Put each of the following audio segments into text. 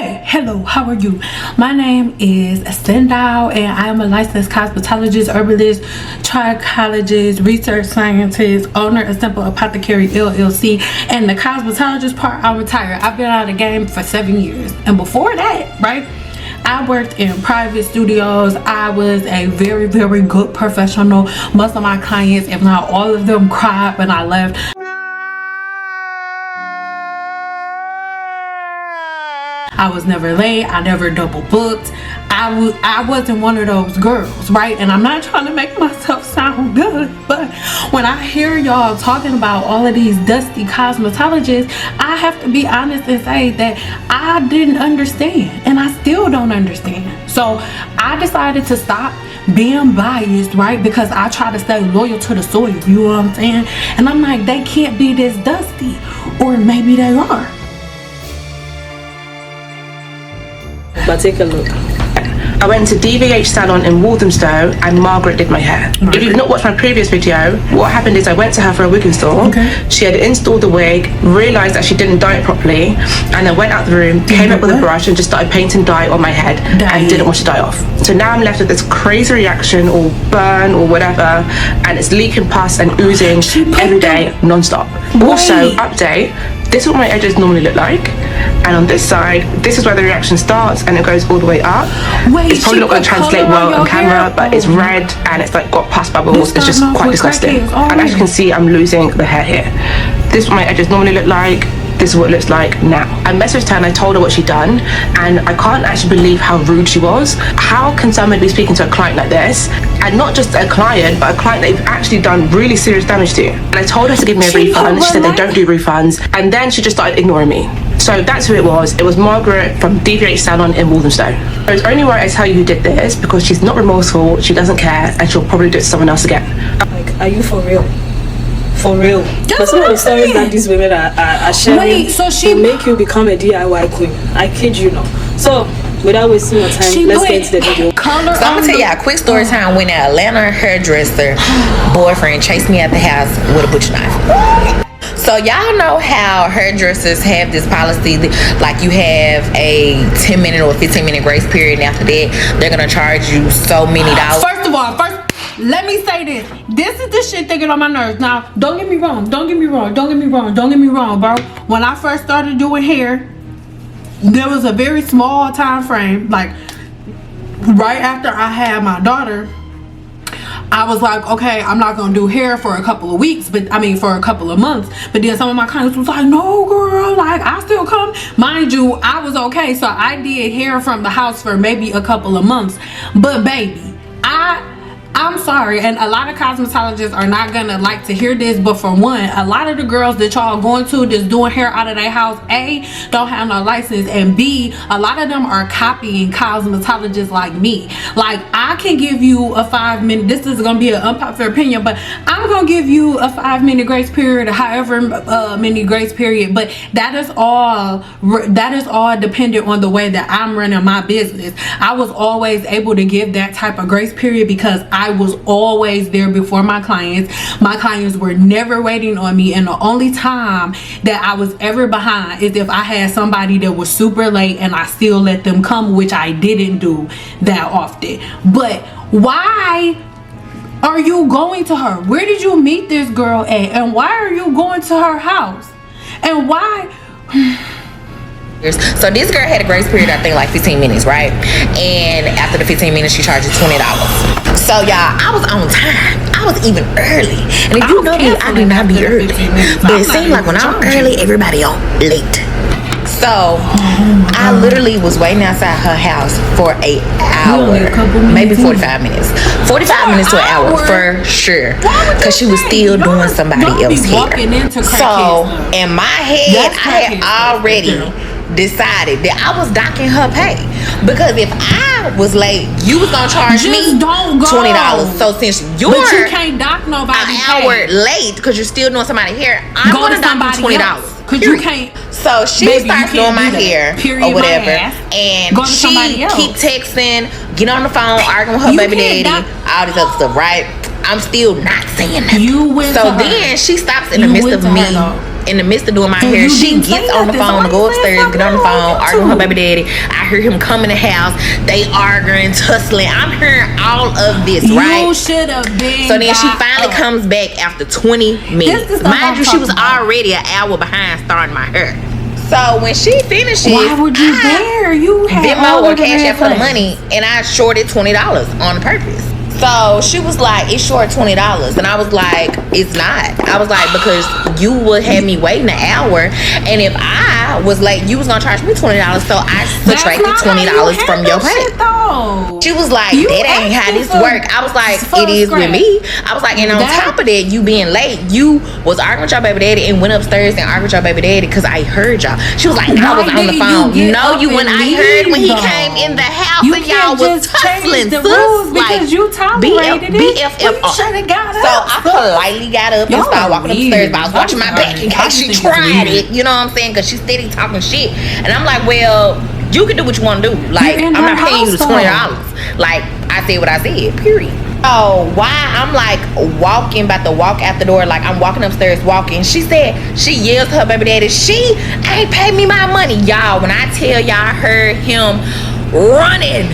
Hey, hello, how are you? My name is Stendal and I am a licensed cosmetologist, herbalist, trichologist, research scientist, owner of Simple Apothecary LLC, and the cosmetologist part, I'm retired. I've been out of the game for 7 years, and before that, right, I worked in private studios. I was a very good professional. Most of my clients, if not all of them, cried when I left. I was never late. I never double booked. I wasn't one of those girls, right? And I'm not trying to make myself sound good, but when I hear y'all talking about all of these dusty cosmetologists, I have to be honest and say that I didn't understand, and I still don't understand. So I decided to stop being biased, right? Because I try to stay loyal to the soil, you know what I'm saying? And I'm like, they can't be this dusty, or maybe they are. But take a look. I went to DVH Salon in Walthamstow and Margaret did my hair. If you've not watched my previous video, what happened is I went to her for a wig install. Okay. She had installed the wig, realised that she didn't dye it properly, and then went out the room, came up with a brush and just started painting dye on my head and didn't wash the dye off. So now I'm left with this crazy reaction or burn or whatever, and it's leaking pus and oozing every day non-stop. Also, update, this is what my edges normally look like, and on this side, this is where the reaction starts and it goes all the way up. It's probably not going to translate well on camera, but it's red and it's like got pus bubbles. It's just quite disgusting. And as you can see, I'm losing the hair here. This is what my edges normally look like. This is what it looks like now. I messaged her and I told her what she'd done, and I can't actually believe how rude she was. How can someone be speaking to a client like this, and not just a client, but a client they've actually done really serious damage to? And I told her to give me a refund. She said they don't do refunds, and then she just started ignoring me. So that's who it was. It was Margaret from DVH Salon in Walthamstow. It's only right I tell you who did this, because she's not remorseful, she doesn't care, and she'll probably do it to someone else again. Like, are you for real? For real? But some of the stories that these women are sharing will make you become a DIY queen. I kid you not. So, without wasting your time, let's get into the video. So I'm gonna tell y'all a quick story time when an Atlanta hairdresser boyfriend chased me at the house with a butcher knife. So y'all know how hairdressers have this policy that, like, you have a 10-minute or 15-minute grace period, and after that they're gonna charge you so many dollars. First of all, let me say this. This is the shit that get on my nerves. Now, don't get me wrong, bro. When I first started doing hair, there was a very small time frame, like right after I had my daughter. I was like, okay, I'm not gonna do hair for a couple of weeks, but I mean for a couple of months. But then some of my clients was like, no girl, like I still come. Mind you, I was okay, so I did hair from the house for maybe a couple of months. But baby, I'm sorry, and a lot of cosmetologists are not gonna like to hear this, but for one, a lot of the girls that y'all going to that's doing hair out of their house, A, don't have no license, and B, a lot of them are copying cosmetologists like me. Like, I can give you a 5-minute, this is gonna be an unpopular opinion, but I'm gonna give you a 5-minute grace period, or however many grace period, but that is all dependent on the way that I'm running my business. I was always able to give that type of grace period because I was always there before my clients. My clients were never waiting on me, and the only time that I was ever behind is if I had somebody that was super late and I still let them come, which I didn't do that often. But why are you going to her? Where did you meet this girl at? And why are you going to her house? And why? So this girl had a grace period, I think like 15 minutes, right? And after the 15 minutes, she charged you $20. So y'all, I was on time. I was even early. And if you know me, I do not be early. But it seemed like when I'm early, everybody on late. So I literally was waiting outside her house for an hour, maybe 45 minutes. 45 minutes to an hour for sure, because she was still doing somebody else's hair. So in my head, I had already decided that I was docking her pay, because if I was late, you was gonna charge me $20. So since you're you can't dock nobody an hour late because you're still doing somebody's hair, I'm gonna dock you $20. Cause you can't. So she starts doing my hair or whatever, and she keep texting, get on the phone, arguing with her baby daddy, all this other stuff, right? I'm still not saying nothing. So then she stops in the midst of me in the midst of doing my hair, she gets on the phone to go upstairs, get on the phone, argue with her baby daddy. I hear him come in the house. They arguing, tussling. I'm hearing all of this, right? You should have been. So then she finally comes back after 20 minutes. Mind you, she was already an hour behind starting my hair. So when she finishes, why would you dare? You had Venmo or Cash App for the money, and I shorted $20 on purpose. So she was like, it's short $20. And I was like, it's not. I was like, because you would have me waiting an hour. And if I was late, you was going to charge me $20. So I subtracted $20 from your pay. She was like, that ain't how this work. I was like, it is with me. I was like, and on top of that, you being late, you was arguing with your baby daddy and went upstairs and argued with your baby daddy because I heard y'all. She was like, I was on the phone. No, you when I heard when he came in the house and y'all was tussling, the rules because you tolerated it. BFF. So I politely got up and started walking upstairs, but I was watching my back in case she tried it. You know what I'm saying? Because she's steady talking shit. And I'm like, well, you can do what you want to do. Like, I'm not paying you the $20. Like, I said what I said, period. Oh, why? I'm like about to walk out the door. Like, I'm walking upstairs, walking. She said, she yells to her baby daddy, she ain't paid me my money. Y'all, when I tell y'all, I heard him running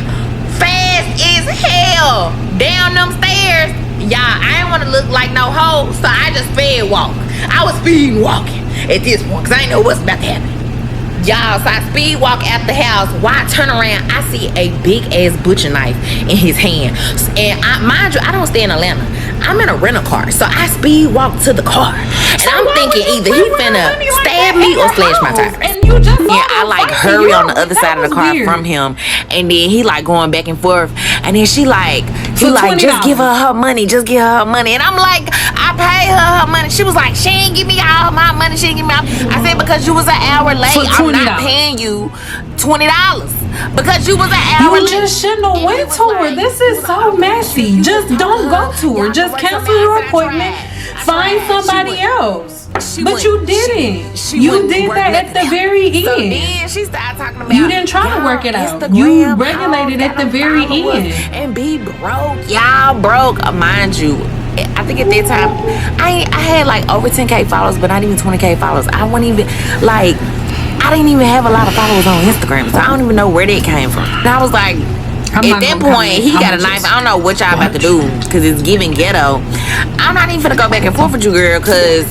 fast as hell down them stairs. Y'all, I ain't want to look like no hoe, so I just sped walk. I was speed walking at this point, because I ain't know what's about to happen. Y'all, so I speed walk out the house. While I turn around, I see a big ass butcher knife in his hand. And mind you, I don't stay in Atlanta. I'm in a rental car. So I speed walk to the car. And I'm thinking either he finna stab me or slash my tires. And I like hurry on the other side of the car from him. And then he like going back and forth. And then he like, just give her money. Just give her money. And I'm like, I pay her money. She was like, she ain't give me all my money. She ain't give me all. I said, because you was an hour late, I'm not paying you $20. Because you was an hour late. You just shouldn't have went to her. This is so messy. Just don't go to her. Just cancel your appointment. Find somebody else. But you didn't. You did that at the very end. So then she started talking about, you didn't try to work it out. You regulated at the very end. And be broke. Y'all broke. Mind you, I think at that time, I had like over 10K followers, but not even 20K followers. I wasn't even, like, I didn't even have a lot of followers on Instagram, so I don't even know where that came from. And I was like, at that point, he got a knife. I don't know what y'all about to do, because it's giving ghetto. I'm not even finna go back and forth with you, girl, because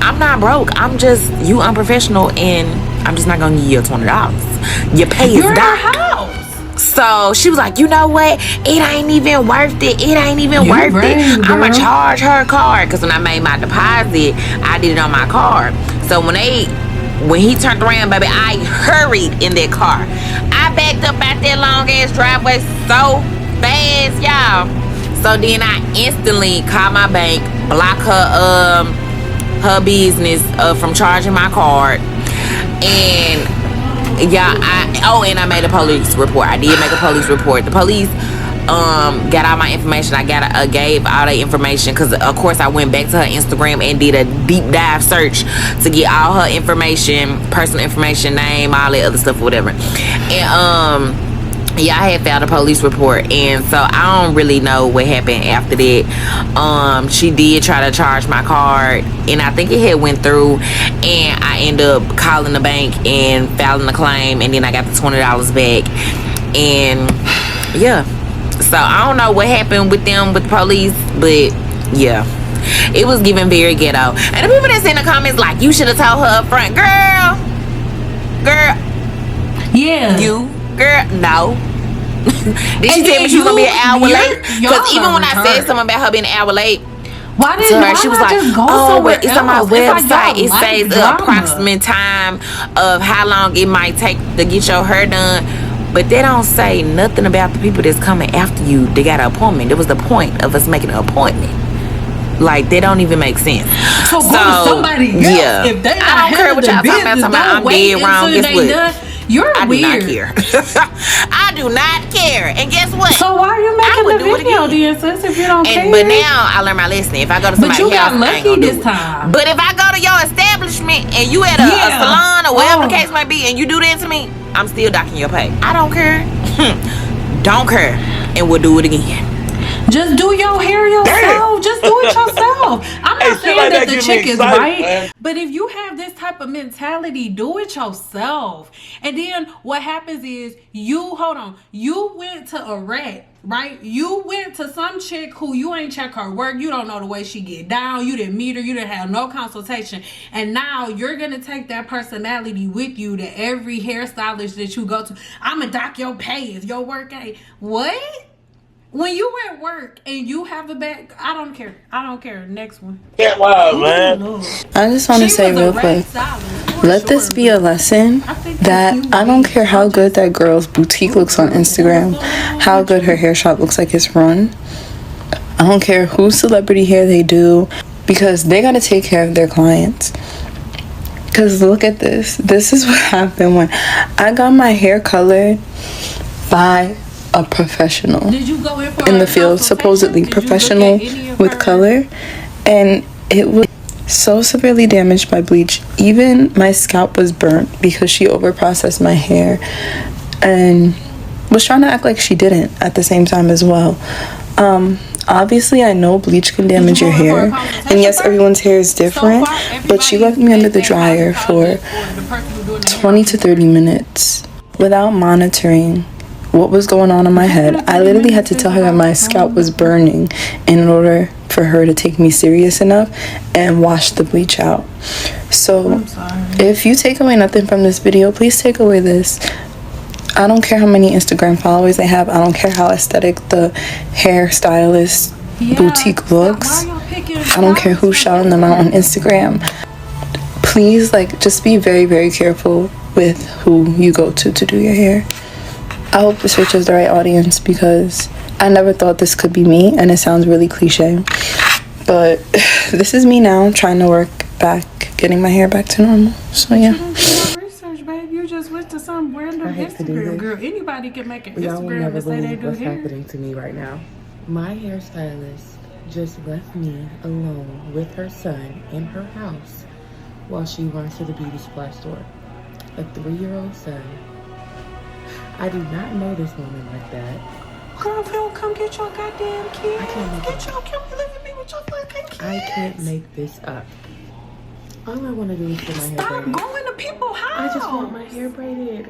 I'm not broke. I'm just, you unprofessional, and I'm just not gonna give you $20. Your pay is down. So she was like, you know what? It ain't even worth it. It ain't even worth it. I'ma charge her card. Because when I made my deposit, I did it on my card. So when he turned around, baby, I hurried in that car. I backed up out that long ass driveway so fast, y'all. So then I instantly called my bank, block her business from charging my card. And yeah, and I made a police report. I did make a police report. The police got all my information. I gave all the information because of course I went back to her Instagram and did a deep dive search to get all her information, personal information, name, all that other stuff or whatever. And yeah, I had filed a police report, and so I don't really know what happened after that. She did try to charge my card, and I think it had went through, and I ended up calling the bank and filing the claim, and then I got the $20 back. And yeah, so I don't know what happened with them, with the police, but yeah, it was giving very ghetto. And the people that's in the comments like, you should have told her up front, girl, yeah, girl, no. Did she tell me she was gonna be an hour late? Because even when I said something about her being an hour late, why didn't her, she was like, oh, but it's on my website. It says the approximate time of how long it might take to get your hair done. But they don't say nothing about the people that's coming after you. They got an appointment. That was the point of us making an appointment. Like, they don't even make sense. So somebody else, yeah. If they I don't care what y'all talking about. I'm dead wrong. Guess what? You're I weird. do not care. I do not care. And guess what? So why are you making the video, dear sis, if you don't care? But now I learned my lesson. If I go to somebody's house, but you got lucky this time. But if I go to your establishment and you at a salon or whatever the case might be, and you do that to me, I'm still docking your pay. I don't care. Don't care. And we'll do it again. Just do your hair yourself. Just do it yourself. I'm not saying that the chick is right, man. But if you have this type of mentality, do it yourself. And then what happens is you went to a rat, right? You went to some chick who you ain't check her work. You don't know the way she get down. You didn't meet her. You didn't have no consultation. And now you're going to take that personality with you to every hairstylist that you go to. I'm going to dock your pay if your work ain't. What? When you at work and you have a bad, I don't care. Next one. Get wild, man. I just want to say real quick, let this be a lesson that I don't care how good that girl's boutique looks on Instagram, how good her hair shop looks like it's run. I don't care whose celebrity hair they do, because they got to take care of their clients. Because look at this. This is what happened when I got my hair colored by a professional in the field, supposedly professional with color, and it was so severely damaged by bleach. Even my scalp was burnt because she overprocessed my hair and was trying to act like she didn't at the same time as well. Obviously I know bleach can damage your hair, and yes, everyone's hair is different, but she left me under the dryer for 20 to 30 minutes without monitoring what was going on in my head. I literally had to tell her that my scalp was burning in order for her to take me serious enough and wash the bleach out. So if you take away nothing from this video, please take away this. I don't care how many Instagram followers they have. I don't care how aesthetic the hairstylist boutique looks. I don't care who's shouting them out on Instagram. Please, just be very, very careful with who you go to do your hair. I hope this reaches the right audience, because I never thought this could be me, and it sounds really cliche, but this is me now trying to work back, getting my hair back to normal. So yeah. Research, babe. You just went to some random Instagram girl. Anybody can make an Instagram and say they do what's hair. happening to me right now. My hairstylist just left me alone with her son in her house while she runs to the beauty supply store. A 3-year-old son. I do not know this woman like that. Girl, if you don't come get your goddamn kid, I can't can you live with me with your fucking kids? I can't make this up. All I want to do is get my hair Stop braided. going to people's house. I just want my hair braided.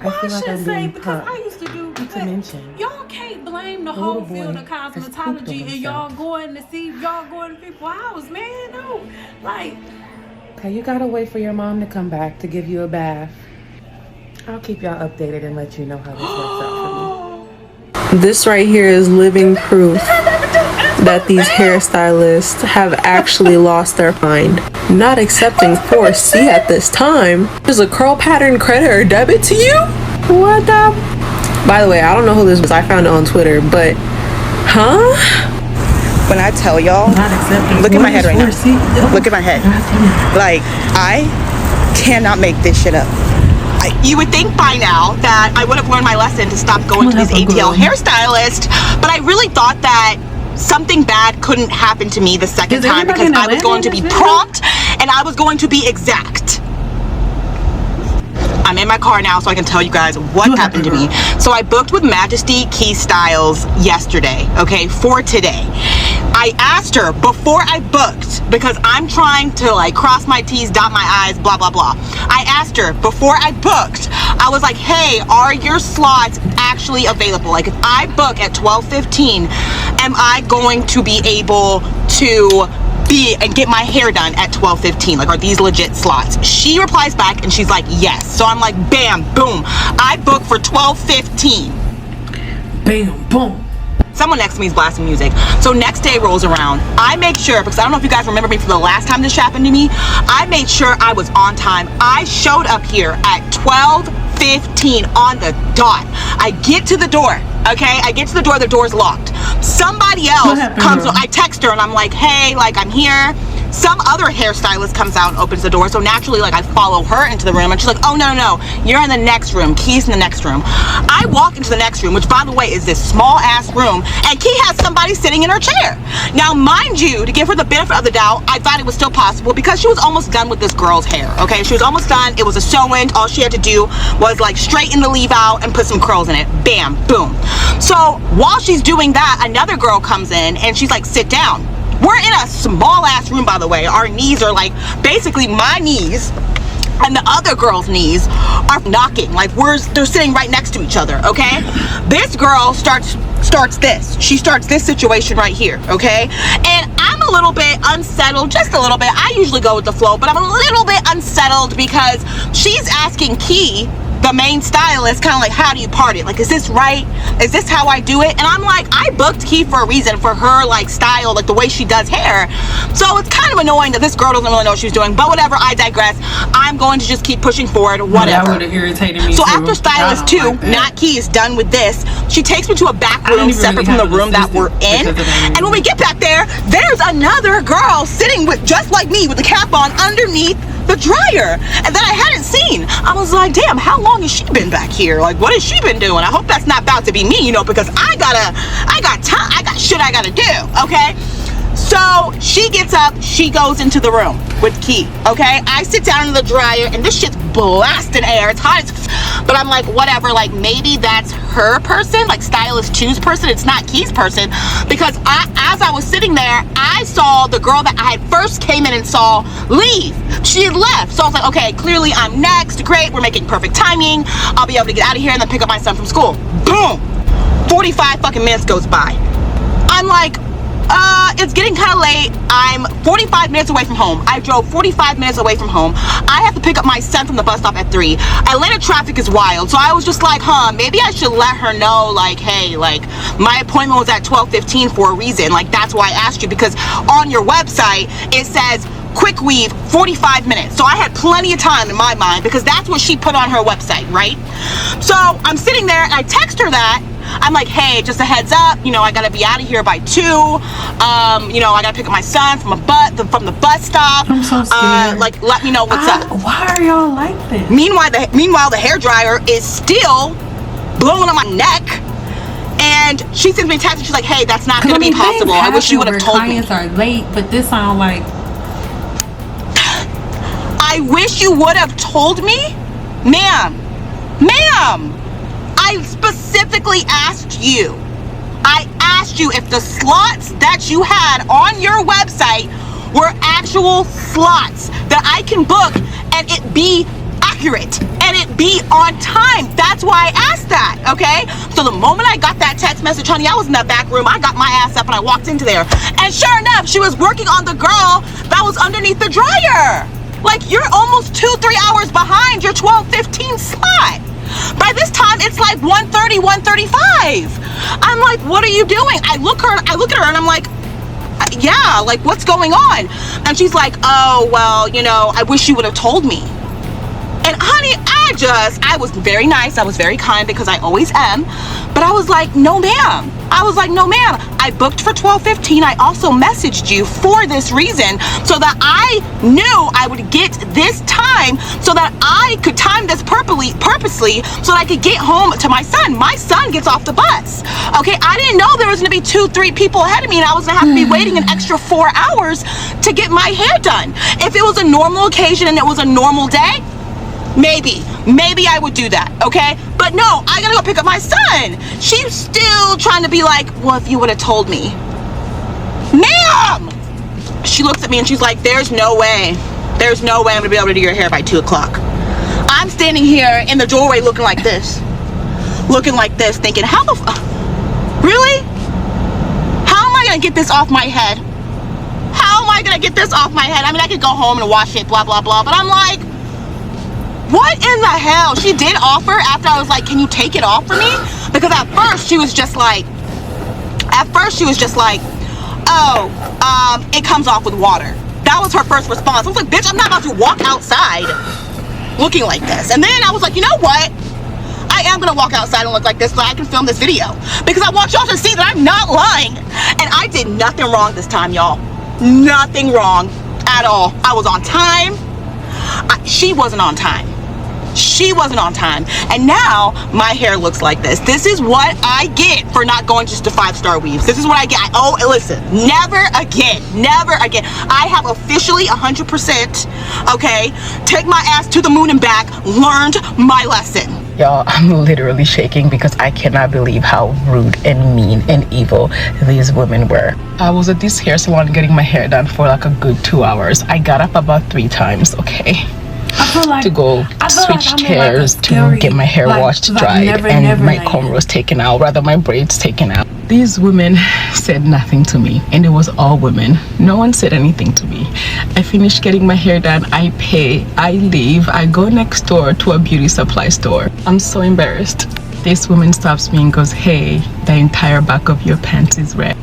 Well, I feel like I'm being because punked. I used to do. Not to mention, y'all can't blame the the whole little field boy of has pooped cosmetology on and y'all himself. going to people's house, man. No, okay, you gotta wait for your mom to come back to give you a bath. I'll keep y'all updated and let you know how this works out for me. This right here is living proof that these hairstylists have actually lost their mind. Not accepting 4C at this time. There's a curl pattern credit or debit to you? What the? By the way, I don't know who this was. I found it on Twitter, but When I tell y'all, look at my head right now. Look at my head. I cannot make this shit up. You would think by now that I would have learned my lesson to stop going to these ATL hairstylists, but I really thought that something bad couldn't happen to me the second time, because I was going to be prompt and I was going to be exact. I'm in my car now so I can tell you guys what happened to me. So I booked with Majesty Key Styles yesterday, okay, for today. I asked her before I booked, because I'm trying to cross my T's, dot my I's, blah, blah, blah. I asked her before I booked, I was like, hey, are your slots actually available? If I book at 12:15, am I going to be able to and get my hair done at 12:15? Are these legit slots? She replies back and she's like, yes. So I'm like, bam, boom. I booked for 12:15. bam, boom. Someone next to me is blasting music. So next day rolls around. I make sure, because I don't know if you guys remember me from the last time this happened to me, I made sure I was on time. I showed up here at 12:15 on the dot. I get to the door, okay? I get to the door, the door's locked. Somebody else comes, I text her and I'm like, hey, I'm here. some other hairstylist comes out and opens the door. So naturally, like, I follow her into the room, and she's like, oh, no, you're in the next room. Key's in the next room. I walk into the next room, which, by the way, is this small ass room, and Key has somebody sitting in her chair. Now, mind you, to give her the benefit of the doubt, I thought it was still possible because she was almost done with this girl's hair, okay? She was almost done. It was a sew-in. All she had to do was, like, straighten the leave out and put some curls in it. Bam, boom. So while she's doing that, another girl comes in, and she's like, sit down. We're in a small ass room, by the way. Our knees are like basically my knees and the other girl's knees are knocking, like they're sitting right next to each other, okay? This girl starts this. She starts this situation right here, okay? And I'm a little bit unsettled, just a little bit. I usually go with the flow, but I'm a little bit unsettled because she's asking Key, the main stylist, kind of like, how do you part it? Like, is this right? Is this how I do it? And I'm like, I booked Key for a reason, for her, like, style, like the way she does hair. So it's kind of annoying that this girl doesn't really know what she's doing, but whatever, I digress. I'm going to just keep pushing forward, whatever. That would have irritated me so too. After stylist 2, like not Key, is done with this, she takes me to a back room separate from the room that we're in. And when we get back there, there's another girl sitting with, just like me, with the cap on underneath the dryer, and that I hadn't seen. I was like, damn, how long has she been back here? Like, what has she been doing? I hope that's not about to be me, you know, because I got shit I gotta do, okay? So she gets up, she goes into the room with Key, okay? I sit down in the dryer, and this shit's blasting air. It's hot, but I'm like, whatever, like, maybe that's her person, like stylist 2's person. It's not Key's person, because as I was sitting there, I saw the girl that I had first came in and saw leave. She had left. So I was like, okay, clearly I'm next. Great, we're making perfect timing. I'll be able to get out of here and then pick up my son from school. Boom! 45 fucking minutes goes by. I'm like, it's getting kind of late. I'm 45 minutes away from home. I drove 45 minutes away from home. I have to pick up my son from the bus stop at 3. Atlanta traffic is wild. So I was just like, maybe I should let her know, like, hey, like, my appointment was at 12:15 for a reason. Like, that's why I asked you, because on your website, it says quick weave 45 minutes. So I had plenty of time in my mind, because that's what she put on her website, right? So I'm sitting there and I text her that. I'm like, hey, just a heads up, you know, I gotta be out of here by 2. You know, I gotta pick up my son from the bus stop. I'm so scared. Like, let me know what's up. Why are y'all like this? Meanwhile, the hairdryer is still blowing on my neck. And she sends me a text and she's like, hey, that's not gonna be possible. I wish you would have told me. Clients are late, but this sound like, I wish you would have told me. Ma'am, I specifically asked you. I asked you if the slots that you had on your website were actual slots that I can book and it be accurate and it be on time. That's why I asked that, okay? So the moment I got that text message, honey, I was in that back room. I got my ass up and I walked into there. And sure enough, she was working on the girl that was underneath the dryer. Like, you're almost 2-3 hours behind your 12:15 slot. By this time, it's like 1:30, 1:35. I'm like, what are you doing? I look at her and I'm like, yeah, like, what's going on? And she's like, oh, well, you know, I wish you would have told me. And honey, I was very nice. I was very kind, because I always am. But I was like, no, ma'am. I booked for 12:15. I also messaged you for this reason, so that I knew I would get this time, so that I could time this purposely, so that I could get home to my son. My son gets off the bus. Okay, I didn't know there was gonna be 2-3 people ahead of me, and I was gonna have to be waiting an extra 4 hours to get my hair done. If it was a normal occasion and it was a normal day, maybe I would do that, okay? But no, I gotta go pick up my son. She's still trying to be like, well, if you would have told me. Ma'am! She looks at me and she's like, there's no way I'm gonna be able to do your hair by 2 o'clock. I'm standing here in the doorway looking like this, thinking, really? How am I gonna get this off my head? I mean, I could go home and wash it, blah, blah, blah, but I'm like, what in the hell? She did offer after I was like, can you take it off for me? Because at first she was just like, oh, it comes off with water. That was her first response. I was like, bitch, I'm not about to walk outside looking like this. And then I was like, you know what? I am gonna walk outside and look like this so I can film this video, because I want y'all to see that I'm not lying. And I did nothing wrong this time, y'all. Nothing wrong. at all. I was on time. She wasn't on time. She wasn't on time. And now my hair looks like this. This is what I get for not going just to 5-star weaves. This is what I get. Oh, listen, never again. Never again. I have officially 100%, okay, take my ass to the moon and back, learned my lesson. Y'all, I'm literally shaking because I cannot believe how rude and mean and evil these women were. I was at this hair salon getting my hair done for like a good 2 hours. I got up about 3 times, okay? To go switch chairs to get my hair washed, dried, and my cornrows taken out, rather my braids taken out. These women said nothing to me, and it was all women. No one said anything to me. I finished getting my hair done, I pay, I leave, I go next door to a beauty supply store. I'm so embarrassed. This woman stops me and goes, "Hey, the entire back of your pants is red.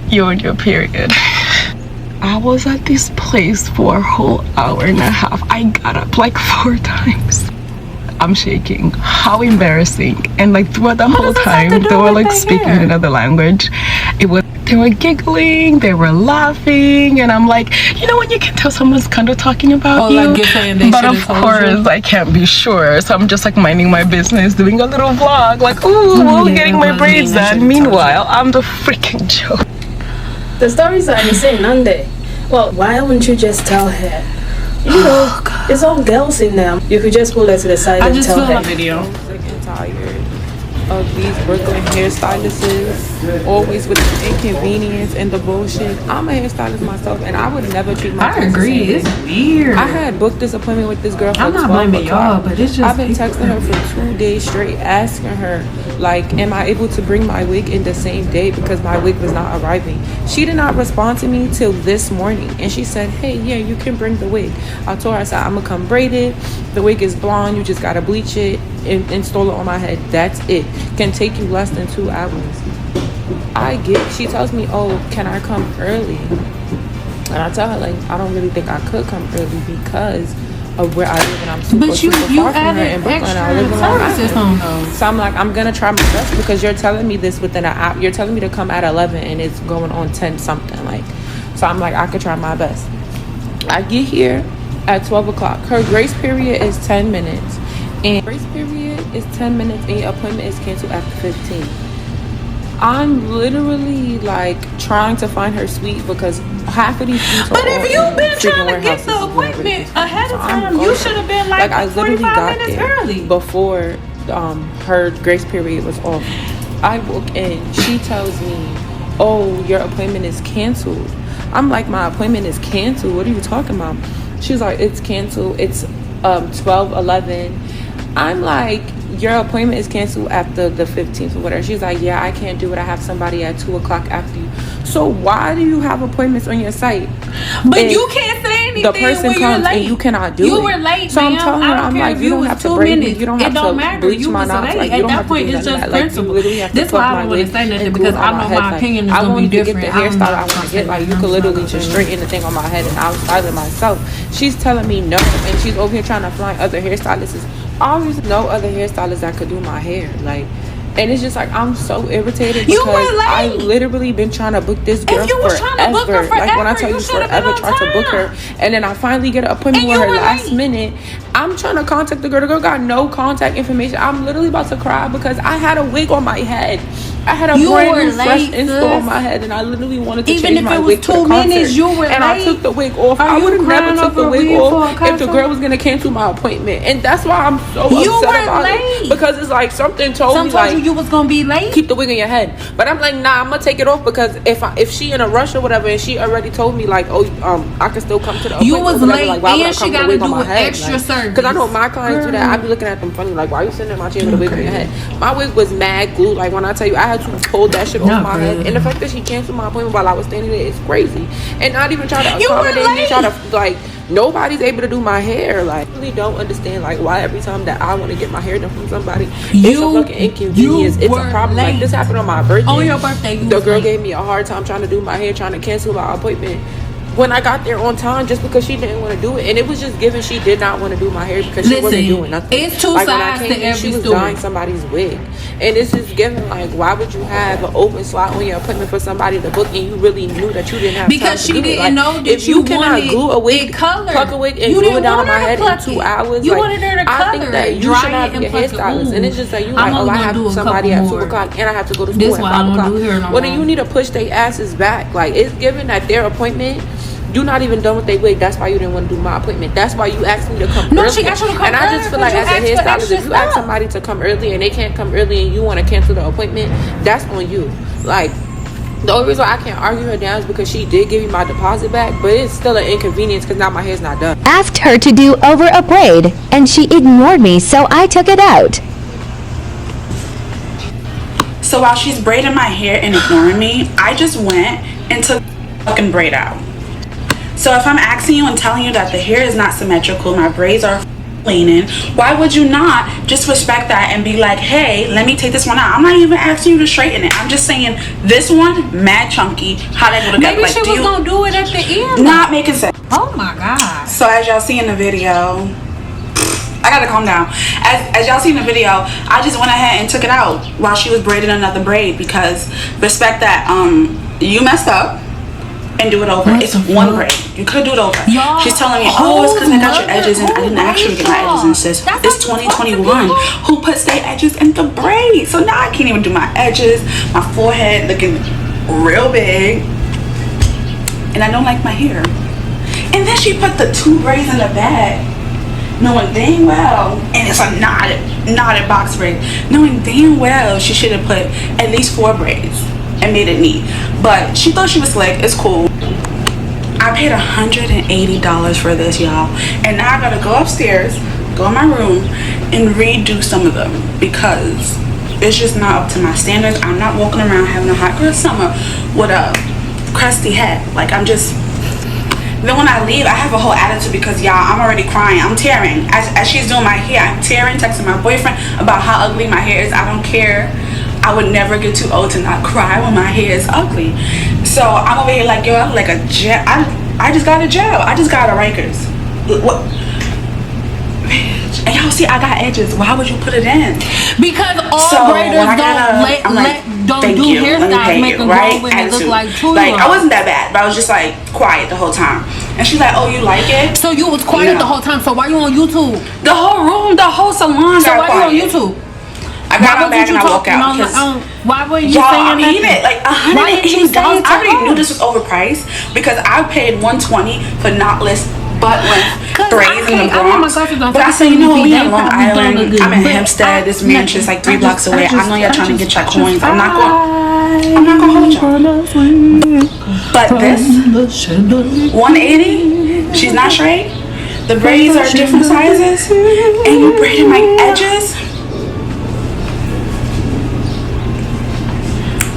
You're on your period." I was at this place for a whole hour and a half. I got up like 4 times. I'm shaking. How embarrassing. And like throughout the whole time, they were like speaking in another language. They were giggling, they were laughing, and I'm like, you know when you can tell someone's kind of talking about you? Like you're saying they but of course, I can't be sure. So I'm just like minding my business, doing a little vlog, like, ooh, getting my braids done. Meanwhile, I'm the freaking joke. The stories are insane, aren't they? Well, why wouldn't you just tell her? You know, it's all girls in them. You could just pull her to the side and tell her. I'm sick and tired of these Brooklyn hairstylists, always with the inconvenience and the bullshit. I'm a hairstylist myself, and I would never treat my I agree. It's weird. I had booked this appointment with this girl for I'm not 12 blaming y'all, but it's just I've been texting her for 2 days straight, asking her, like, am I able to bring my wig in the same day because my wig was not arriving. She did not respond to me till this morning, and she said, hey, yeah, you can bring the wig. I told her, I said, I'm gonna come braid it. The wig is blonde, you just gotta bleach it and install it on my head. That's it. Can take you less than 2 hours. She tells me, oh, can I come early? And I tell her, like, I don't really think I could come early because of where I live, and I'm super far from her in Brooklyn. I live in Long Island. So I'm like, I'm gonna try my best because you're telling me this within an hour. You're telling me to come at 11 and it's going on 10 something, like. So I'm like, I could try my best. I get here at 12 o'clock. Her grace period is 10 minutes. And grace period is 10 minutes and your appointment is canceled after 15. I'm literally like trying to find her suite because half of these suites are But if you've been trying to get the appointment ahead of time, you should have been like I literally 45 got minutes there early. Before her grace period was off. I walk in, she tells me, oh, your appointment is canceled. I'm like, my appointment is canceled? What are you talking about? She's like, it's canceled. It's 12/11. I'm like, your appointment is canceled after the 15th or whatever. She's like, yeah, I can't do it. I have somebody at 2 o'clock after you. So why do you have appointments on your site? But you can't say anything. The person when comes you're late. and you cannot do it. You were late, so I'm ma'am. telling her, I'm like, you don't have to braid me. You don't have to bleach my knots. Like, at that point, it's just principle. That's why I don't want to say nothing because I know my opinion is going to be different. I want to get the hairstyle I want to get. Like, you could literally just straighten the thing on my head and I'll style it myself. She's telling me no, and she's over here trying to find other hairstylists. Obviously, no other hairstylist that could do my hair. Like, and it's just like, I'm so irritated because I've literally been trying to book this girl forever. Like, when I tell you forever, try to book her, and then I finally get an appointment with her last minute. I'm trying to contact the girl. The girl got no contact information. I'm literally about to cry because I had a wig on my head. I had a brand new fresh install on my head, and I literally wanted to change my wig for the concert. And I took the wig off. I would have never took the wig off if the girl was gonna cancel my appointment. And that's why I'm so upset about it, because it's like something told me like you was gonna be late. Keep the wig in your head. But I'm like, nah, I'm gonna take it off because if she in a rush or whatever, and she already told me like, oh, I can still come to the appointment. You was late, like, why and she gotta do an extra service. Because I know my clients do that. I be looking at them funny, like, why are you sitting in my chair with a wig on your head? My wig was mad glued. Like, when I tell you, I had to pull that shit off my head. And the fact that she canceled my appointment while I was standing there is crazy. And not even try to accommodate me, try to like, nobody's able to do my hair. Like, I really don't understand like why every time that I want to get my hair done from somebody, it's a fucking inconvenience. It's a problem. Like, this happened on my birthday. On your birthday, the girl gave me a hard time trying to do my hair, trying to cancel my appointment. when I got there on time, just because she didn't want to do it. And it was just given she did not want to do my hair because she wasn't doing nothing. It's two sides to every she was story. dyeing somebody's wig. And it's just given, like, why would you have an open slot on your appointment for somebody to book and you really knew that you didn't have because time to she do it? didn't know that if you cannot glue a wig, pluck a wig and glue it down on my head in 2 hours, you wanted her to color I think that you should not be a hairstylist. And it's just like, you like, oh, I have somebody at 2 o'clock and I have to go to school at 5 o'clock. Well, then you need to push their asses back. Like, it's given that their appointment, you're not even done with their wig. That's why you didn't want to do my appointment. That's why you asked me to come early. She asked you to come and I just feel like, as a hairstylist, if you ask somebody to come early and they can't come early and you want to cancel the appointment, that's on you. Like, the only reason why I can't argue her down is because she did give me my deposit back, but it's still an inconvenience because now my hair's not done. Asked her to do over a braid, and she ignored me, so I took it out. So while she's braiding my hair and ignoring me, I just went and took the fucking braid out. So if I'm asking you and telling you that the hair is not symmetrical, my braids are leaning, why would you not just respect that and be like, hey, let me take this one out? I'm not even asking you to straighten it. I'm just saying this one, mad chunky. How that go together? Maybe she was gonna do it at the end. Not making sense. Oh my god. So as y'all see in the video, I gotta calm down. As y'all see in the video, I just went ahead and took it out while she was braiding another braid because respect that you messed up. And do it over. It's one braid. You could do it over. She's telling me, oh, it's because I got your edges and I didn't actually get my edges in, sis. It's 2021. Who puts their edges in the braid? So now I can't even do my edges. My forehead looking real big. And I don't like my hair. And then she put the 2 braids in the bag, knowing dang well, and it's a knotted box braid, knowing dang well she should have put at least 4 braids and made it neat. But she thought she was slick. It's cool. I paid $180 for this, y'all, and now I gotta go upstairs, go in my room, and redo some of them because it's just not up to my standards. I'm not walking around having a hot girl summer with a crusty head. Like, I'm just. Then when I leave, I have a whole attitude because, y'all, I'm already crying. I'm tearing. As she's doing my hair, I'm tearing, texting my boyfriend about how ugly my hair is. I don't care. I would never get too old to not cry when my hair is ugly. So I'm over here like, yo, I'm like a gel. I just got a gel. I just got a Rikers. What? Bitch. And y'all see, I got edges. Why would you put it in? Because all braiders don't do hairstyles make them go when they look like 2-year-olds. Like, I wasn't that bad, but I was just like quiet the whole time. And she's like, oh, you like it? So you was quiet the whole time. So why you on YouTube? The whole room, the whole salon. So why you on YouTube? I got my bag and I walk out because why were you saying that? It like $180. I already knew this was overpriced because I paid $120 for knotless butt length braids in the Bronx. But I said, you know what, we in Long Island. I'm in Hempstead. This mansion's like 3 blocks away. I know y'all trying to get your coins. I'm not gonna hold y'all. But this $180, she's not straight. The braids are different sizes, and you braided my edges.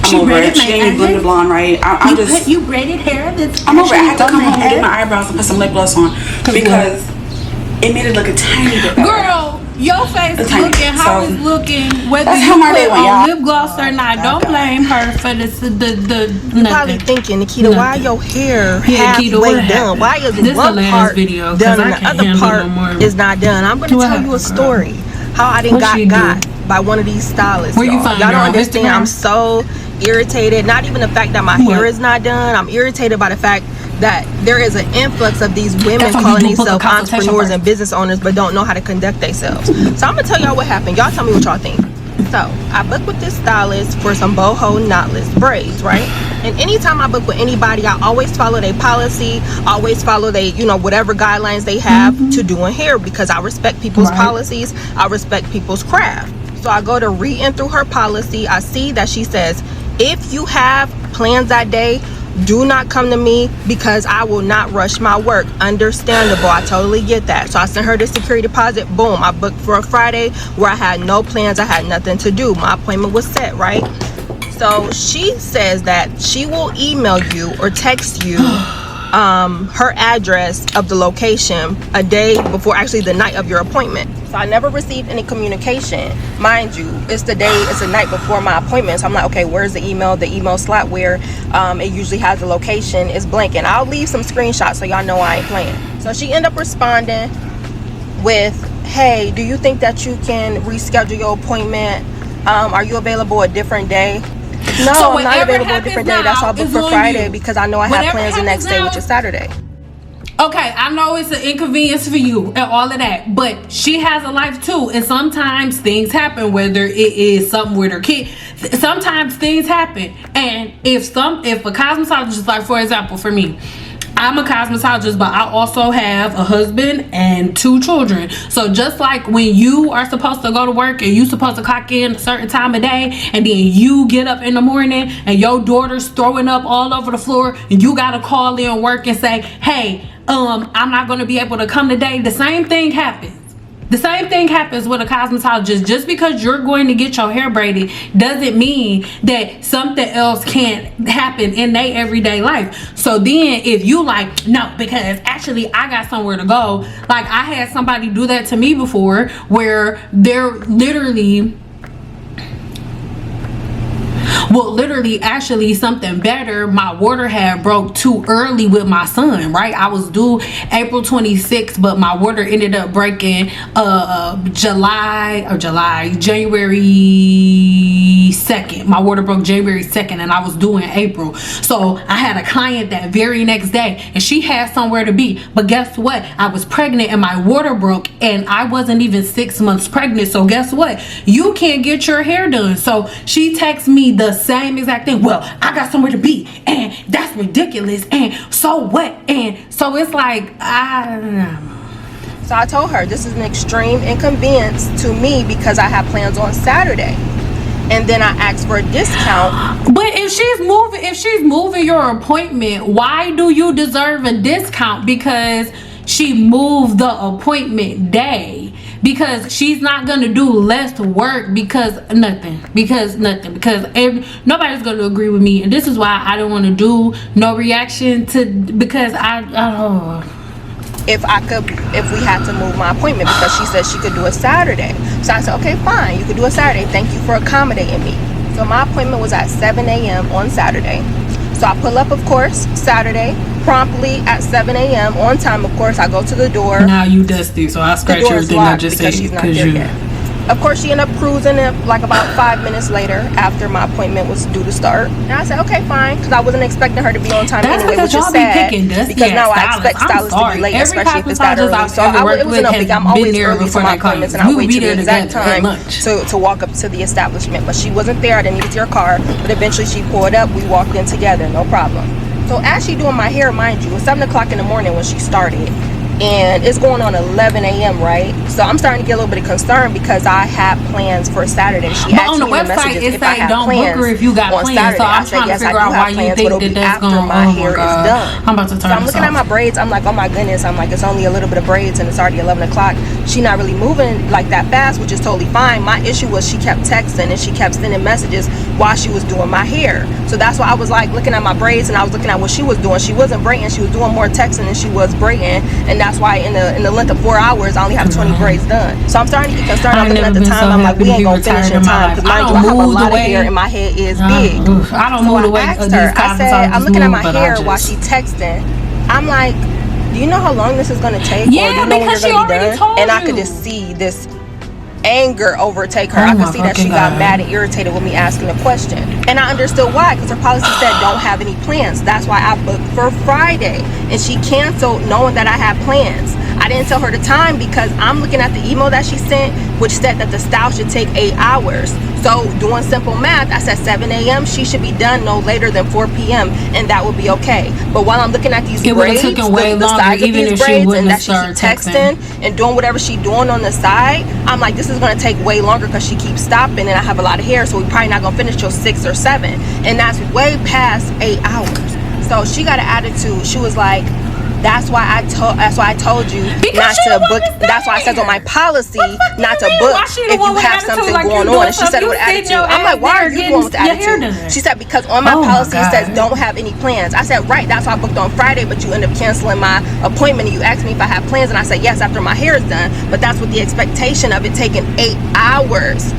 I'm over it. She gave me blended blonde, right? I'm just. You braided hair. I'm over it. I had to come home and do my eyebrows and put some lip gloss on because it made it look a tiny bit better. Girl, your face is looking how it's looking. Whether that's you how my put day went, on lip gloss or not, don't blame her for this. You're probably thinking, Nikita, why your hair halfway done? Why is one part done and the other part is not done? I'm going to tell you a story. How I didn't got by one of these stylists. Where you find y'all don't understand. I'm so irritated. Not even the fact that my hair is not done. I'm irritated by the fact that there is an influx of these women calling themselves entrepreneurs and business owners but don't know how to conduct themselves. So I'm gonna tell y'all what happened. Y'all tell me what y'all think. So I booked with this stylist for some boho knotless braids, right? And anytime I book with anybody, I always follow their policy, always follow they, whatever guidelines they have to doing hair because I respect people's policies, I respect people's craft. So I go to read through her policy. I see that she says, if you have plans that day, do not come to me because I will not rush my work. Understandable. I totally get that. So I sent her the security deposit. Boom. I booked for a Friday where I had no plans. I had nothing to do. My appointment was set, right? So she says that she will email you or text you her address of the location a day before, actually the night of your appointment. So I never received any communication. Mind you, it's the night before my appointment. So I'm like, okay, where's the email? The email slot where it usually has the location is blank. And I'll leave some screenshots so y'all know I ain't playing. So she ended up responding with, hey, do you think that you can reschedule your appointment? Are you available a different day? No, so I'm not available a different day. That's all booked for Friday because I know I have plans the next day, which is Saturday. Okay, I know it's an inconvenience for you and all of that, but she has a life too, and sometimes things happen, whether it is something with her kid. Sometimes things happen, and if a cosmetologist, like for example, for me, I'm a cosmetologist, but I also have a husband and 2 children. So just like when you are supposed to go to work and you supposed to clock in a certain time of day, and then you get up in the morning and your daughter's throwing up all over the floor and you gotta call in work and say, hey, I'm not gonna be able to come today. The same thing happens. The same thing happens with a cosmetologist. Just because you're going to get your hair braided doesn't mean that something else can't happen in their everyday life. So then if you like, no, because actually I got somewhere to go. Like I had somebody do that to me before where they're literally actually something better. My water had broke too early with my son, right? I was due April 26th, but my water ended up breaking January 2nd. My water broke January 2nd and I was due in April. So I had a client that very next day and she had somewhere to be, but guess what? I was pregnant and my water broke and I wasn't even 6 months pregnant. So guess what? You can't get your hair done. So she texts me the same exact thing. Well, I got somewhere to be and that's ridiculous, and so what? And so it's like, I don't know. So I told her this is an extreme inconvenience to me because I have plans on Saturday. And then I asked for a discount. But if she's moving your appointment, why do you deserve a discount? Because she moved the appointment day. Because she's not gonna do less work because nobody's gonna agree with me, and this is why I don't want to do no reaction to, because if we had to move my appointment, because she said she could do a Saturday. So I said, okay, fine, you could do a Saturday. Thank you for accommodating me. So my appointment was at 7 a.m. on Saturday. So I pull up, of course, Saturday, promptly at 7 a.m. on time. Of course, I go to the door. Now you dusty, so I scratch everything I just said because you. Of course, she ended up cruising it like about 5 minutes later after my appointment was due to start. And I said, okay, fine, because I wasn't expecting her to be on time anyway, which is sad. Because now I expect stylists to be late, especially if it's that early. So it was no big. I'm always early for my appointments, and I wait till the exact time to walk up to the establishment. But she wasn't there. I didn't need to see her car. But eventually, she pulled up. We walked in together, no problem. So as she doing my hair, mind you, it was 7 o'clock in the morning when she started. And it's going on 11 a.m. right? So I'm starting to get a little bit of concern because I have plans for Saturday. She asked me in the messages if I have plans if you got on plans. Saturday. So I'm trying to figure out why you think that that's going on. My hair is done. I'm about to turn so I'm looking at my braids. I'm like, oh my goodness. I'm like, it's only a little bit of braids and it's already 11 o'clock. She not really moving like that fast, which is totally fine. My issue was she kept texting and she kept sending messages while she was doing my hair. So that's why I was like looking at my braids and I was looking at what she was doing. She wasn't braiding. She was doing more texting than she was braiding. And that's why in the length of 4 hours, I only have 20 braids done. So I'm starting to get concerned. I'm looking at the time. I'm like, we ain't gonna finish in time. Because mind you, I have a lot of hair and my head is big. I don't move the way. I said, I'm looking at my hair while she texting. I'm like, do you know how long this is gonna take? Yeah, or do you know when you're gonna be done? Told and I could just see this anger overtake her. I could see that she got mad and irritated with me asking a question. And I understood why, because her policy said don't have any plans. That's why I booked for Friday. And she canceled knowing that I had plans. I didn't tell her the time because I'm looking at the email that she sent, which said that the style should take 8 hours. So doing simple math, I said 7 a.m. she should be done no later than 4 p.m. and that would be okay. But while I'm looking at these braids, the size of these braids, and that she keeps texting and doing whatever she's doing on the side, I'm like, this is going to take way longer because she keeps stopping and I have a lot of hair, so we're probably not going to finish till 6 or 7. And that's way past 8 hours. So she got an attitude. She was like, That's why I told you not to book. That's why I said on my policy not to book if you have something going on. And she said it with attitude. I'm like, why are you going with attitude? She said because on my policy it says don't have any plans. I said right. That's why I booked on Friday, but you end up canceling my appointment. And you asked me if I have plans, and I said yes after my hair is done. But that's with the expectation of it taking 8 hours.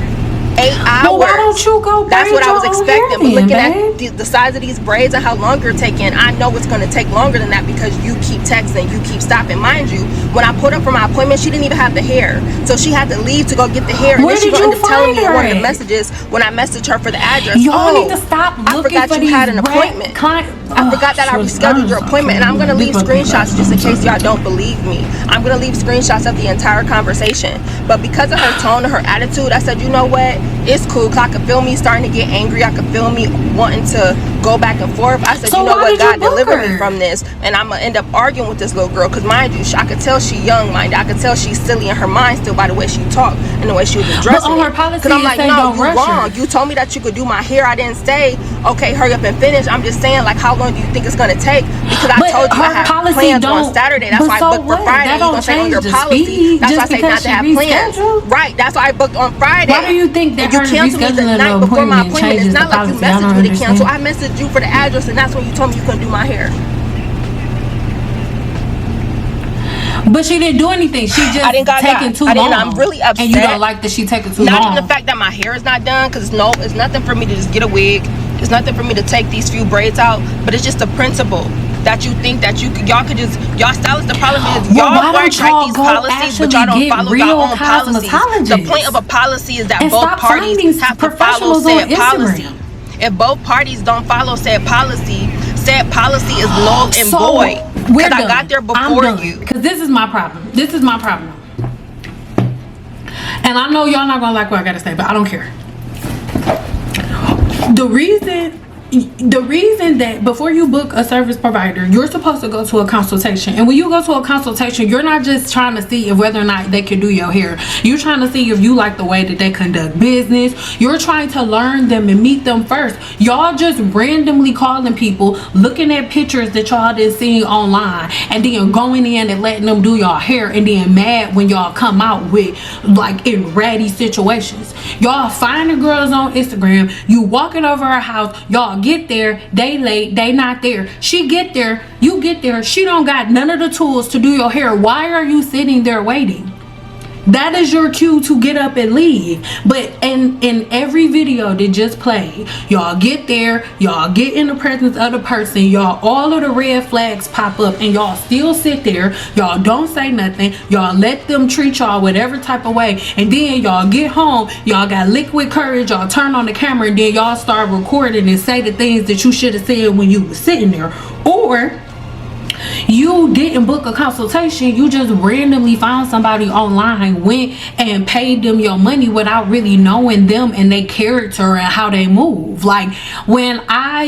8 hours. Well, why don't you go? That's what I was expecting. But looking at the size of these braids and how long you're taking, I know it's going to take longer than that because you keep texting, you keep stopping. Mind you, when I pulled up for my appointment, she didn't even have the hair, so she had to leave to go get the hair. And Where then she did gonna you end up telling find me in her one of the at? messages when I messaged her for the address. Y'all need to stop looking I forgot for you had an these appointment. I forgot that I Shoddy, rescheduled your appointment, and I'm gonna leave screenshots just in case y'all don't believe me. I'm gonna leave screenshots of the entire conversation. But because of her tone and her attitude, I said, you know what? It's cool. 'Cause I could feel me starting to get angry. I could feel me wanting to go back and forth. I said, So you know why what? did you God book delivered her? me from this, and I'm gonna end up arguing with this little girl. Cause mind you, I could tell she young-minded. I could tell she's silly in her mind still by the way she talked and the way she was addressing on it. her policy, Cause I'm it like, say no, don't you rush wrong. her. You told me that you could do my hair. I didn't say, okay, hurry up and finish. I'm just saying, like, how long do you think it's gonna take? Because I told you I have plans on Saturday. That's why I booked for Friday. You gonna say on your policy? That's why I say not to have plans. Right. That's why I booked on Friday. Why do you think that you her canceled me the rescheduling night an before my appointment appointment? It's changes not the like you policy? I messaged don't me to cancel. I understand. messaged you for the address, and that's when you told me you couldn't do my hair. But she didn't do anything. She just taking too long. I'm really upset. And you don't like that she taking too Not long. even the fact that my hair is not done, because it's nothing for me to just get a wig. It's nothing for me to take these few braids out, but it's just a principle that you think that y'all could just, y'all stylists, the problem is y'all write these policies, but y'all don't follow your own policies. The point of a policy is that both parties have to follow said policy. If both parties don't follow said policy is null and void. Because I got there before you. Because this is my problem. This is my problem. And I know y'all not gonna like what I gotta say, but I don't care. The reason that before you book a service provider, you're supposed to go to a consultation. And when you go to a consultation, you're not just trying to see if whether or not they can do your hair. You're trying to see if you like the way that they conduct business. You're trying to learn them and meet them first. Y'all just randomly calling people, looking at pictures that y'all done seen online, and then going in and letting them do y'all hair, and then mad when y'all come out with like in ratty situations. Y'all finding girls on Instagram, you walking over her house, y'all get there, they late, they not there. She get there, you get there, she don't got none of the tools to do your hair. Why are you sitting there waiting? That is your cue to get up and leave. But in every video that just played, y'all get there, y'all get in the presence of the person, y'all all of the red flags pop up, and y'all still sit there, y'all don't say nothing, y'all let them treat y'all whatever type of way, and then y'all get home, y'all got liquid courage, y'all turn on the camera, and then y'all start recording and say the things that you should have said when you was sitting there. Or you didn't book a consultation, you just randomly found somebody online, went and paid them your money without really knowing them and their character and how they move. Like when I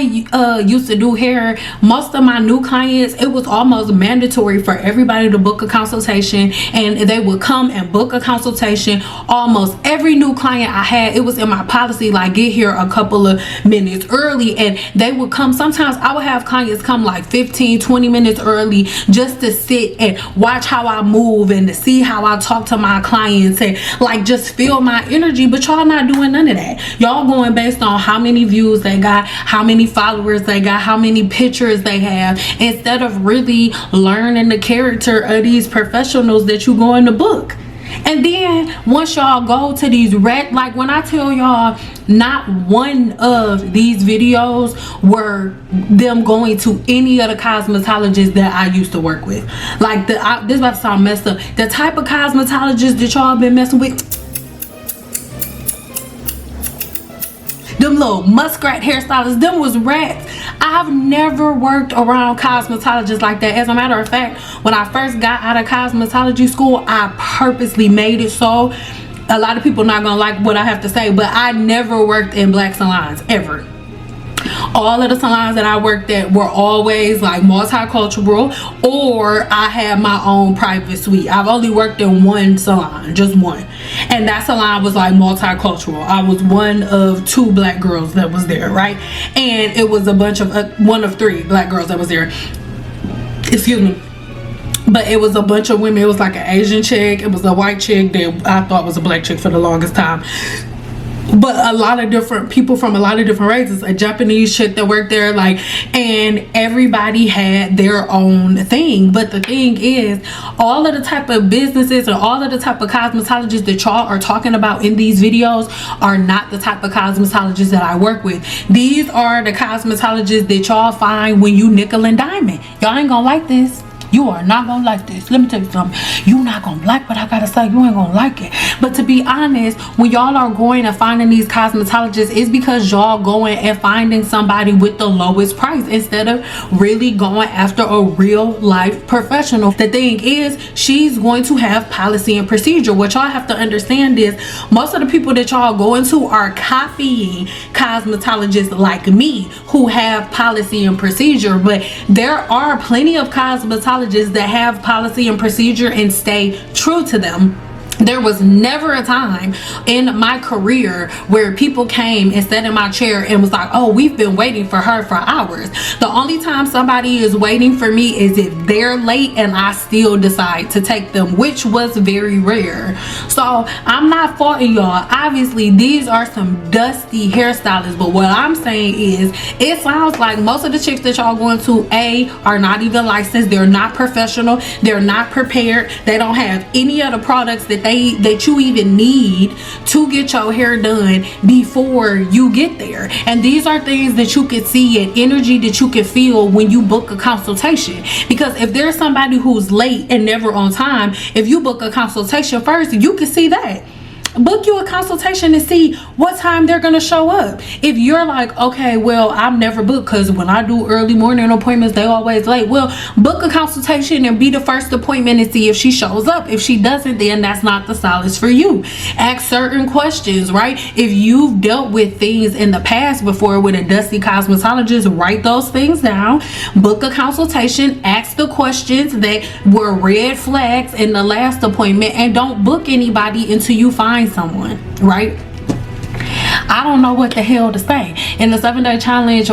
used to do hair, most of my new clients, it was almost mandatory for everybody to book a consultation, and they would come and book a consultation. Almost every new client I had, it was in my policy, like get here a couple of minutes early, and they would come. Sometimes I would have clients come like 15-20 minutes early just to sit and watch how I move and to see how I talk to my clients and like just feel my energy. But y'all not doing none of that. Y'all going based on how many views they got, how many followers they got, how many pictures they have, instead of really learning the character of these professionals that you going to book. And then once y'all go to these like when I tell y'all, not one of these videos were them going to any of the cosmetologists that I used to work with. Like this about to sound messed up. The type of cosmetologists that y'all been messing with, them little muskrat hairstylists, them was rats. I've never worked around cosmetologists like that. As a matter of fact, when I first got out of cosmetology school, I purposely made it so. A lot of people not gonna like what I have to say, but I never worked in black salons, ever. All of the salons that I worked at were always like multicultural, or I had my own private suite. I've only worked in one salon, just one, and that salon was like multicultural. I was one of 2 black girls that was there, right? And it was a bunch of one of 3 black girls that was there. Excuse me. but it was a bunch of women. It was like an Asian chick, it was a white chick that I thought was a black chick for the longest time, but a lot of different people from a lot of different races, a Japanese chick that worked there, like, and everybody had their own thing. But the thing is, all of the type of businesses and all of the type of cosmetologists that y'all are talking about in these videos are not the type of cosmetologists that I work with. These are the cosmetologists that y'all find when you nickel and diamond. Y'all ain't gonna like this. You are not gonna like this. Let me tell you something. You're not gonna like what I gotta say. You ain't gonna like it. But to be honest, when y'all are going and finding these cosmetologists, it's because y'all going and finding somebody with the lowest price instead of really going after a real life professional. The thing is, she's going to have policy and procedure. What y'all have to understand is, most of the people that y'all go into are copying cosmetologists like me who have policy and procedure. But there are plenty of cosmetologists that have policy and procedure and stay true to them. There was never a time in my career where people came and sat in my chair and was like, oh, we've been waiting for her for hours. The only time somebody is waiting for me is if they're late and I still decide to take them, which was very rare. So I'm not faulting y'all. Obviously, these are some dusty hairstylists, but what I'm saying is, it sounds like most of the chicks that y'all going to are not even licensed. They're not professional. They're not prepared. They don't have any of the products that you even need to get your hair done before you get there. And these are things that you can see and energy that you can feel when you book a consultation. Because if there's somebody who's late and never on time, if you book a consultation first, you can see that. Book you a consultation to see what time they're gonna show up. If you're like, okay, well, I'm never booked because when I do early morning appointments, they always late. Well, book a consultation and be the first appointment and see if she shows up. If she doesn't, then that's not the stylist for you. Ask certain questions, right? If you've dealt with things in the past before with a dusty cosmetologist, write those things down. Book a consultation. Ask the questions that were red flags in the last appointment, and don't book anybody until you find someone, right? I don't know what the hell to say. In the 7-day challenge,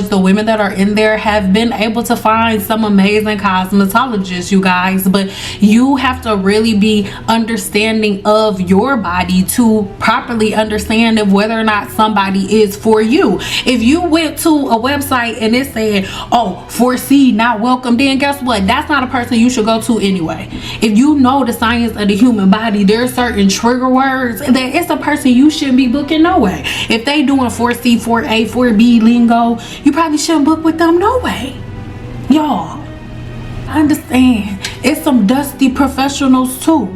the women that are in there have been able to find some amazing cosmetologists, you guys. But you have to really be understanding of your body to properly understand if whether or not somebody is for you. If you went to a website and it said, oh, 4C not welcome, then guess what? That's not a person you should go to anyway. If you know the science of the human body, there are certain trigger words that it's a person you shouldn't be booking no way. If they doing 4C, 4A, 4B lingo, you probably shouldn't book with them no way. Y'all, I understand. It's some dusty professionals too.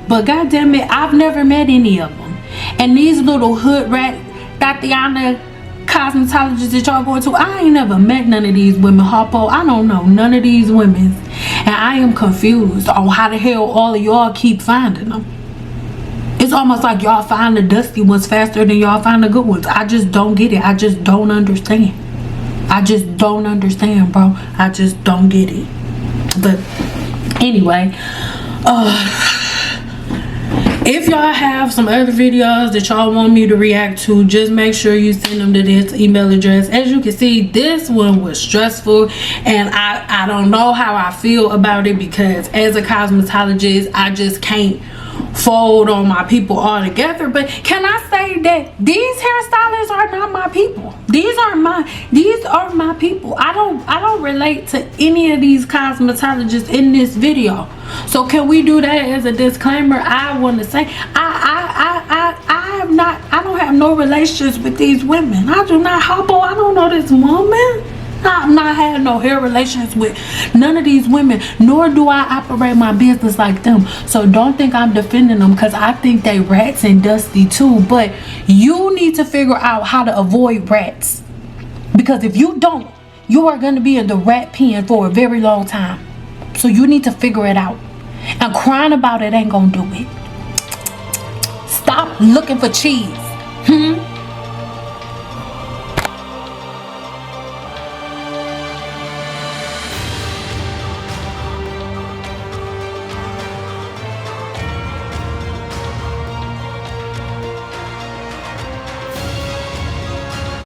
But goddamn it, I've never met any of them. And these little hood rat Tatiana cosmetologists that y'all going to, I ain't never met none of these women, Harpo. I don't know none of these women. And I am confused on how the hell all of y'all keep finding them. It's almost like y'all find the dusty ones faster than y'all find the good ones. I just don't get it. I just don't understand. I just don't understand, bro. I just don't get it. But anyway, if y'all have some other videos that y'all want me to react to, just make sure you send them to this email address. As you can see, this one was stressful, and I don't know how I feel about it, because as a cosmetologist, I just can't fold on my people all together. But can I say that these hairstylists are not my people? These are my people. I don't relate to any of these cosmetologists in this video. So can we do that as a disclaimer? I want to say I don't have no relations with these women. I do not, Harpo. I don't know this woman. I'm not having no hair relations with none of these women, nor do I operate my business like them. So don't think I'm defending them, because I think they rats and dusty too. But you need to figure out how to avoid rats, because if you don't, you are going to be in the rat pen for a very long time. So you need to figure it out, and crying about it ain't gonna do it. Stop looking for cheese.